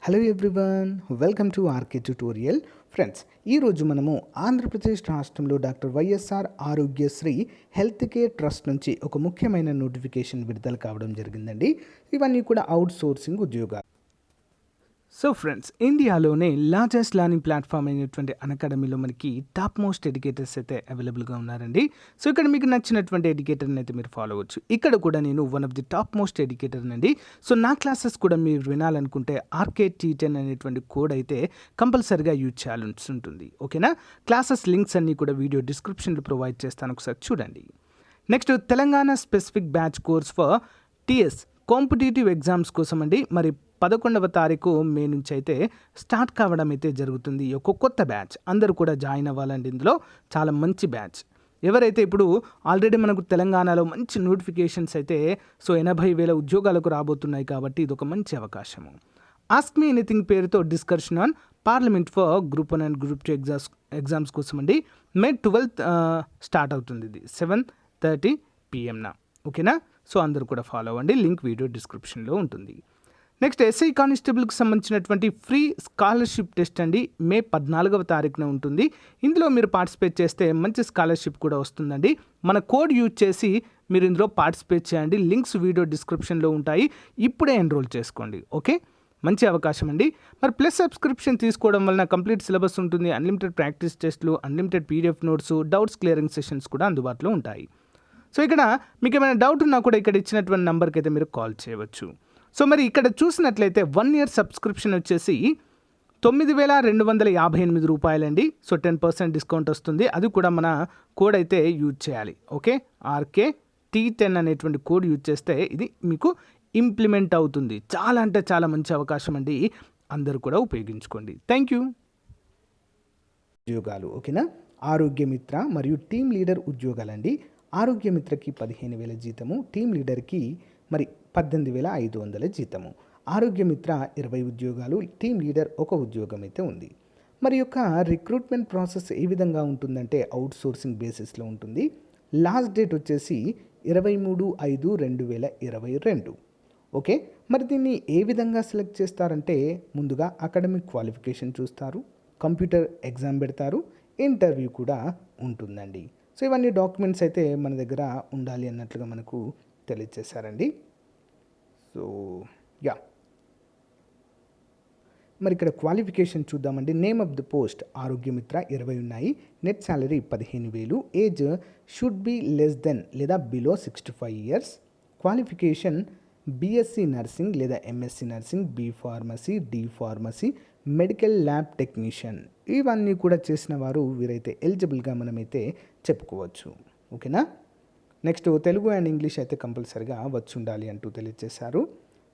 Hello everyone, welcome to RK tutorial. Friends, ఈరోజు మనము ఆంధ్రప్రదేశ్ రాష్ట్రంలో doctor YSR Aarogyasri health care trust నుంచి ఒక ముఖ్యమైన నోటిఫికేషన్ విడుదల కావడం జరిగిందండి. ఇవన్నీ కూడా అవుట్ సోర్సింగ్ ఉద్యోగాలు. సో ఫ్రెండ్స్, ఇండియాలోనే లార్జెస్ట్ లర్నింగ్ ప్లాట్ఫామ్ అయినటువంటి అకాడమీలో మనకి టాప్ మోస్ట్ ఎడ్యుకేటర్స్ అయితే అవైలబుల్గా ఉన్నారండి. సో ఇక్కడ మీకు నచ్చినటువంటి ఎడ్యుకేటర్ని అయితే మీరు ఫాలో అవ్వచ్చు. ఇక్కడ కూడా నేను one of the top most educator అండి. సో నా క్లాసెస్ కూడా మీరు వినాలనుకుంటే RK10 అనేటువంటి కోడ్ అయితే కంపల్సరీగా యూజ్ చేయాల్సి ఉంటుంది. ఓకేనా? క్లాసెస్ లింక్స్ అన్నీ కూడా వీడియో డిస్క్రిప్షన్లో ప్రొవైడ్ చేస్తాను, ఒకసారి చూడండి. Next, Telangana specific batch course for TS competitive exams కోసం అండి. మరి 11వ తారీఖు మే నుంచి అయితే స్టార్ట్ కావడం అయితే జరుగుతుంది. ఒక కొత్త బ్యాచ్, అందరూ కూడా జాయిన్ అవ్వాలండి. ఇందులో చాలా మంచి బ్యాచ్. ఎవరైతే ఇప్పుడు ఆల్రెడీ మనకు తెలంగాణలో మంచి నోటిఫికేషన్స్ అయితే 80,000 ఉద్యోగాలకు రాబోతున్నాయి కాబట్టి ఇది ఒక మంచి అవకాశము. ఆస్క్ మీ ఎనీథింగ్ పేరుతో discussion on parliament for group 1 and group 2 exams కోసం అండి. మే 12th స్టార్ట్ అవుతుంది. ఇది 7:30 PM. ఓకేనా? సో అందరూ కూడా ఫాలో అవ్వండి. లింక్ వీడియో డిస్క్రిప్షన్లో ఉంటుంది. నెక్స్ట్, SI కానిస్టేబుల్కి సంబంధించినటువంటి ఫ్రీ స్కాలర్షిప్ టెస్ట్ అండి. మే 14వ తారీఖున ఉంటుంది. ఇందులో మీరు పార్టిసిపేట్ చేస్తే మంచి స్కాలర్షిప్ కూడా వస్తుందండి. మన కోడ్ యూజ్ చేసి మీరు ఇందులో పార్టిసిపేట్ చేయండి. లింక్స్ వీడియో డిస్క్రిప్షన్లో ఉంటాయి. ఇప్పుడే ఎన్రోల్ చేసుకోండి. ఓకే, మంచి అవకాశం అండి. మరి ప్లస్ సబ్స్క్రిప్షన్ తీసుకోవడం వలన కంప్లీట్ సిలబస్ ఉంటుంది, అన్లిమిటెడ్ ప్రాక్టీస్ టెస్ట్లు, unlimited PDF notes, doubts clearing sessions కూడా అందుబాటులో ఉంటాయి. సో ఇక్కడ మీకు ఏమైనా డౌట్ ఉన్నా కూడా ఇక్కడ ఇచ్చినటువంటి నెంబర్కి అయితే మీరు కాల్ చేయవచ్చు. సో మరి ఇక్కడ చూసినట్లయితే 1 year సబ్స్క్రిప్షన్ వచ్చేసి 9,258 రూపాయలండి. సో 10% డిస్కౌంట్ వస్తుంది. అది కూడా మన కోడ్ అయితే యూజ్ చేయాలి. ఓకే, RK10 అనేటువంటి కోడ్ యూజ్ చేస్తే ఇది మీకు ఇంప్లిమెంట్ అవుతుంది. చాలా అంటే చాలా మంచి అవకాశం అండి. అందరూ కూడా ఉపయోగించుకోండి. Thank you. ఉద్యోగాలు ఓకేనా? ఆరోగ్యమిత్ర మరియు టీమ్ లీడర్ ఉద్యోగాలండి. ఆరోగ్యమిత్రకి 15,000 జీతము, టీమ్ లీడర్కి మరి 18,500 జీతము. ఆరోగ్యమిత్ర 20 ఉద్యోగాలు, టీమ్ లీడర్ 1 ఉద్యోగం అయితే ఉంది. మరి యొక్క రిక్రూట్మెంట్ ప్రాసెస్ ఏ విధంగా ఉంటుందంటే అవుట్ సోర్సింగ్ బేసిస్లో ఉంటుంది. లాస్ట్ డేట్ వచ్చేసి 23/5/2022. ఓకే, మరి దీన్ని ఏ విధంగా సెలెక్ట్ చేస్తారంటే ముందుగా అకాడమిక్ క్వాలిఫికేషన్ చూస్తారు, కంప్యూటర్ ఎగ్జామ్ పెడతారు, ఇంటర్వ్యూ కూడా ఉంటుందండి. సో ఇవన్నీ డాక్యుమెంట్స్ అయితే మన దగ్గర ఉండాలి అన్నట్లుగా మనకు తెలియజేశారండి. సో యా, మరి ఇక్కడ క్వాలిఫికేషన్ చూద్దామండి. Name of the post Arogyamitra 20 ఉన్నాయి. Net salary 15,000. Age should be less than లేదా below 65 years. Qualification BSc nursing లేదా MSc nursing, B pharmacy, D pharmacy, medical lab technician. ఇవన్నీ కూడా చేసిన వారు వీరైతే ఎలిజిబుల్గా మనమైతే చెప్పుకోవచ్చు. ఓకేనా? నెక్స్ట్, తెలుగు అండ్ ఇంగ్లీష్ అయితే కంపల్సరీగా వచ్చి ఉండాలి అంటూ తెలియజేశారు.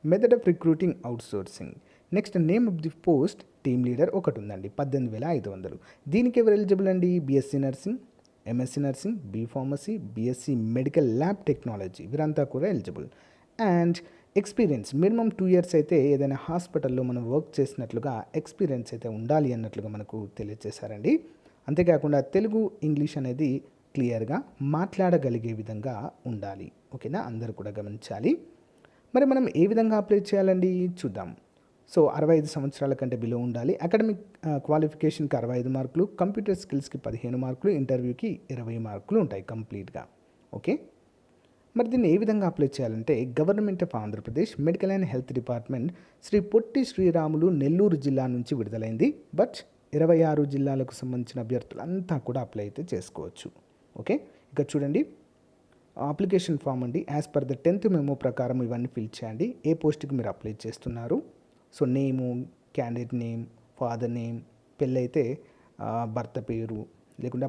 Method of recruiting out sourcing. Next, name of the post team leader ఒకటి ఉందండి, 18,500. దీనికి ఎవరు ఎలిజిబుల్ అండి? BSc nursing, MSc nursing, B pharmacy, BSc medical lab technology, వీరంతా కూడా eligible. And experience minimum 2 years అయితే ఏదైనా హాస్పిటల్లో మనం వర్క్ చేసినట్లుగా ఎక్స్పీరియన్స్ అయితే ఉండాలి అన్నట్లుగా మనకు తెలియజేశారండి. అంతేకాకుండా తెలుగు ఇంగ్లీష్ అనేది క్లియర్గా మాట్లాడగలిగే విధంగా ఉండాలి. ఓకేనా? అందరూ కూడా గమనించాలి. మరి మనం ఏ విధంగా అప్లై చేయాలండి చూద్దాం. సో 65 సంవత్సరాల కంటే బిలో ఉండాలి. అకాడమిక్ క్వాలిఫికేషన్కి 65 మార్కులు, కంప్యూటర్ స్కిల్స్కి 15 మార్కులు, ఇంటర్వ్యూకి 20 మార్కులు ఉంటాయి కంప్లీట్గా. ఓకే, మరి దీన్ని ఏ విధంగా అప్లై చేయాలంటే government of Andhra Pradesh medical and health department Shri Potti Sriramulu Nellore జిల్లా నుంచి విడుదలైంది. బట్ 26 జిల్లాలకు సంబంధించిన అభ్యర్థులంతా కూడా అప్లై అయితే చేసుకోవచ్చు. ఓకే, ఇక చూడండి, అప్లికేషన్ ఫామ్ అండి. As per the 10th memo ప్రకారం ఇవన్నీ ఫిల్ చేయండి. ఏ పోస్ట్కి మీరు అప్లై చేస్తున్నారు. సో నేము, క్యాండిడేట్ నేమ్, ఫాదర్ నేమ్, పెళ్ళైతే భర్త పేరు, లేకుండా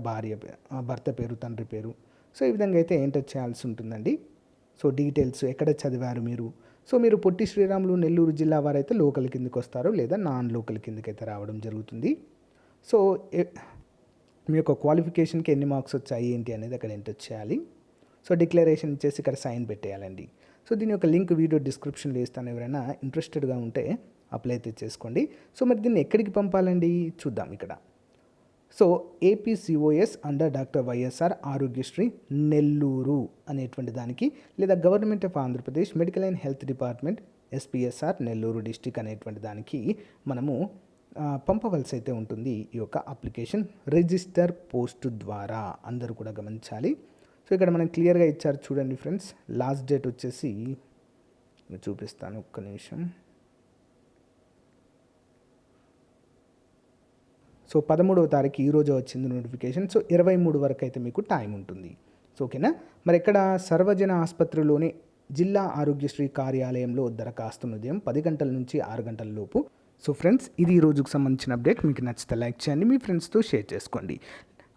భర్త పేరు, తండ్రి పేరు. సో ఈ విధంగా అయితే ఎంటర్ చేయాల్సి ఉంటుందండి. సో డీటెయిల్స్, ఎక్కడ చదివారు మీరు. సో మీరు పొట్టి శ్రీరాములు నెల్లూరు జిల్లా వారైతే లోకల్ కిందకి వస్తారు, లేదా నాన్ లోకల్ కిందకి అయితే రావడం జరుగుతుంది. సో మీ యొక్క క్వాలిఫికేషన్కి ఎన్ని మార్క్స్ వచ్చాయి ఏంటి అనేది అక్కడ ఎంటర్ చేయాలి. సో డిక్లరేషన్ ఇచ్చేసి ఇక్కడ సైన్ పెట్టేయాలండి. సో దీని యొక్క లింక్ వీడియో డిస్క్రిప్షన్లో ఇస్తాను. ఎవరైనా ఇంట్రెస్టెడ్గా ఉంటే అప్లై అయితే చేసుకోండి. సో మరి దీన్ని ఎక్కడికి పంపాలండి చూద్దాం ఇక్కడ. So APCOS under doctor YSR Aarogyasri Nellore అనేటువంటి దానికి, లేదా government of Andhra Pradesh medical and health department SPSR Nellore district అనేటువంటి దానికి మనము పంపవలసి అయితే ఉంటుంది ఈ యొక్క అప్లికేషన్ రిజిస్టర్ పోస్ట్ ద్వారా. అందరూ కూడా గమనించాలి. సో ఇక్కడ మనం క్లియర్గా ఇచ్చారు చూడండి ఫ్రెండ్స్. లాస్ట్ డేట్ వచ్చేసి చూపిస్తాను, ఒక్క నిమిషం. సో 13వ తారీఖు ఈరోజు వచ్చింది నోటిఫికేషన్. సో 23 వరకు అయితే మీకు టైం ఉంటుంది. సో ఓకేనా. మరి ఇక్కడ సర్వజన ఆసుపత్రిలోని జిల్లా ఆరోగ్యశ్రీ కార్యాలయంలో దరఖాస్తును ఉదయం 10 గంటల నుంచి 6 గంటల లోపు. సో ఫ్రెండ్స్, ఇది ఈ రోజుకు సంబంధించిన అప్డేట్. మీకు నచ్చితే లైక్ చేయండి, మీ ఫ్రెండ్స్తో షేర్ చేసుకోండి.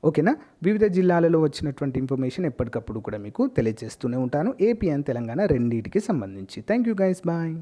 ఓకేనా. వివిధ జిల్లాలలో వచ్చినటువంటి ఇన్ఫర్మేషన్ ఎప్పటికప్పుడు కూడా మీకు తెలియజేస్తూనే ఉంటాను, ఏపీ అండ్ తెలంగాణ రెండింటికి సంబంధించి. Thank you guys, bye.